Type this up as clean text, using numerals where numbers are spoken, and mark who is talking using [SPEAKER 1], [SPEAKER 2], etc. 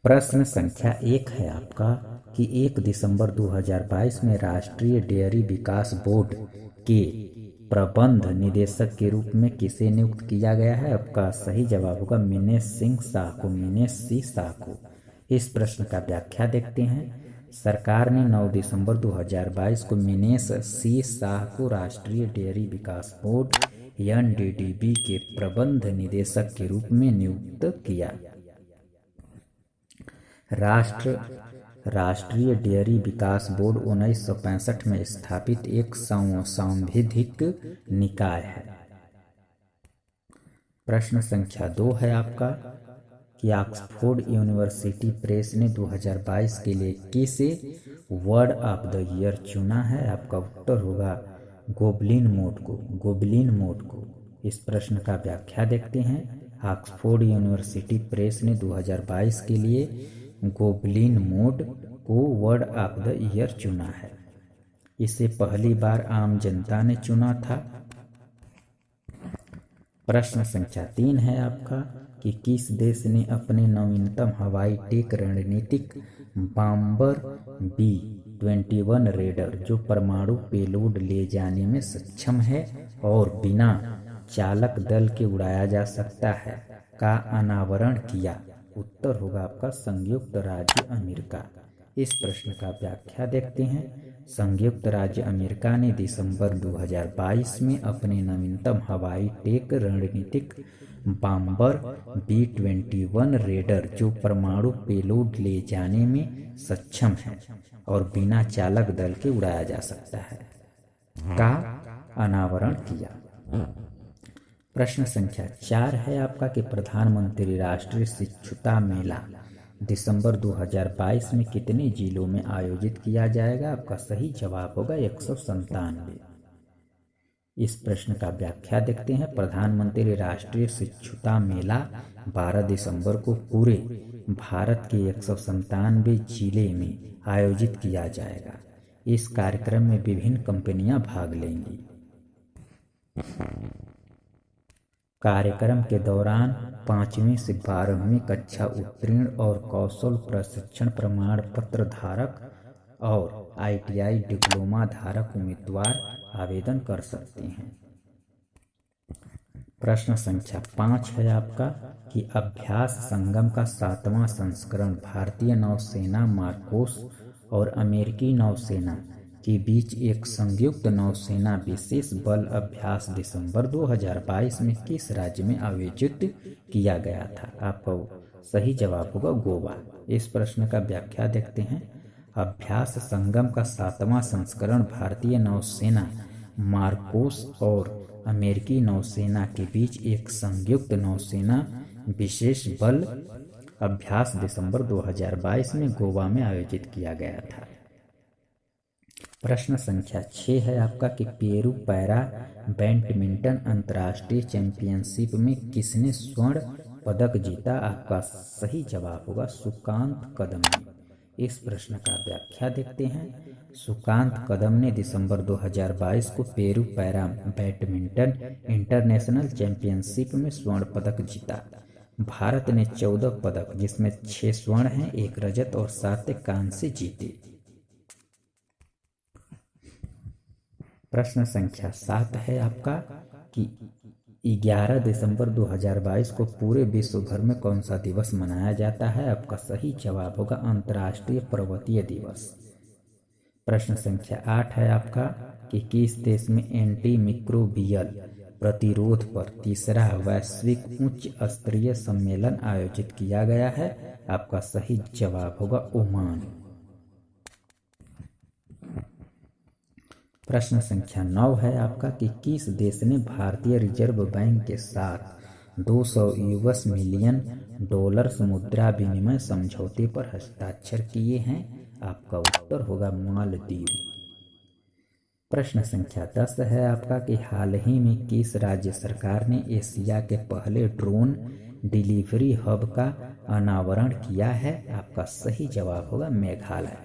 [SPEAKER 1] प्रश्न संख्या 1 है आपका कि 1 दिसंबर 2022 में राष्ट्रीय डेयरी विकास बोर्ड के प्रबंध निदेशक के रूप में किसे नियुक्त किया गया है। आपका सही जवाब होगा मिनेश सिंह शाह को, मिनेश सी शाह को। इस प्रश्न का व्याख्या देखते हैं। सरकार ने 9 दिसंबर 2022 को मिनेश सी शाह को राष्ट्रीय डेयरी विकास बोर्ड NDDB के प्रबंध निदेशक के रूप में नियुक्त किया। राष्ट्रीय डेयरी विकास बोर्ड 1965 में स्थापित एक सांविधिक निकाय है। प्रश्न संख्या 2 है आपका कि ऑक्सफोर्ड यूनिवर्सिटी प्रेस ने 2022 के लिए किसे वर्ड ऑफ द ईयर चुना है। आपका उत्तर होगा गोबलिन मोड को, गोबलिन मोड को। इस प्रश्न का व्याख्या देखते हैं। ऑक्सफोर्ड यूनिवर्सिटी प्रेस ने 2022 के लिए गोबलिन मोड को वर्ड ऑफ द ईयर चुना है। इसे पहली बार आम जनता ने चुना था। प्रश्न संख्या 3 है आपका कि किस देश ने अपने नवीनतम हवाई टेक रणनीतिक बॉम्बर B-21 रेडर जो परमाणु पेलोड ले जाने में सक्षम है और बिना चालक दल के उड़ाया जा सकता है का अनावरण किया। उत्तर होगा आपका संयुक्त राज्य अमेरिका। इस प्रश्न का व्याख्या देखते हैं। संयुक्त राज्य अमेरिका ने दिसंबर 2022 में अपने नवीनतम हवाई टेक रणनीतिक बॉम्बर B-21 रेडर जो परमाणु पेलोड ले जाने में सक्षम है और बिना चालक दल के उड़ाया जा सकता है का अनावरण किया। प्रश्न संख्या 4 है आपका कि प्रधानमंत्री राष्ट्रीय शिक्षुता मेला दिसंबर 2022 में कितने जिलों में आयोजित किया जाएगा। आपका सही जवाब होगा 197। इस प्रश्न का व्याख्या देखते हैं। प्रधानमंत्री राष्ट्रीय शिक्षुता मेला 12 दिसंबर को पूरे भारत के 197 जिले में आयोजित किया जाएगा। इस कार्यक्रम में विभिन्न कंपनियां भाग लेंगी। कार्यक्रम के दौरान 5वीं से 12वीं कक्षा उत्तीर्ण और कौशल प्रशिक्षण प्रमाण पत्र धारक और ITI डिप्लोमा धारक उम्मीदवार आवेदन कर सकते हैं। प्रश्न संख्या 5 है आपका कि अभ्यास संगम का 7वां संस्करण भारतीय नौसेना मार्कोस और अमेरिकी नौसेना के बीच एक संयुक्त नौसेना विशेष बल अभ्यास दिसंबर 2022 में किस राज्य में आयोजित किया गया था। आपका सही जवाब होगा गोवा। इस प्रश्न का व्याख्या देखते हैं। अभ्यास संगम का 7वां संस्करण भारतीय नौसेना मार्कोस और अमेरिकी नौसेना के बीच एक संयुक्त नौसेना विशेष बल अभ्यास दिसंबर 2022 में गोवा में आयोजित किया गया था। प्रश्न संख्या 6 है आपका कि पेरू पैरा बैडमिंटन अंतर्राष्ट्रीय चैंपियनशिप में किसने स्वर्ण पदक जीता। आपका सही जवाब होगा सुकांत कदम ने। इस प्रश्न का व्याख्या देखते हैं। सुकांत कदम ने दिसंबर 2022 को Peru para badminton international championship में स्वर्ण पदक जीता। भारत ने 14 पदक जिसमें 6 स्वर्ण हैं, 1 रजत और 7 कांस्य जीते। प्रश्न संख्या 7 है आपका कि 11 दिसंबर 2022 को पूरे विश्व भर में कौन सा दिवस मनाया जाता है। आपका सही जवाब होगा अंतर्राष्ट्रीय पर्वतीय दिवस। प्रश्न संख्या 8 है आपका कि किस देश में एंटी मिक्रोबियल प्रतिरोध पर तीसरा वैश्विक उच्च स्तरीय सम्मेलन आयोजित किया गया है। आपका सही जवाब होगा ओमान। प्रश्न संख्या 9 है आपका कि किस देश ने भारतीय रिजर्व बैंक के साथ $200 मिलियन मुद्रा विनिमय समझौते पर हस्ताक्षर किए हैं। आपका उत्तर होगा मालदीव। प्रश्न संख्या 10 है आपका कि हाल ही में किस राज्य सरकार ने एशिया के पहले ड्रोन डिलीवरी हब का अनावरण किया है। आपका सही जवाब होगा मेघालय।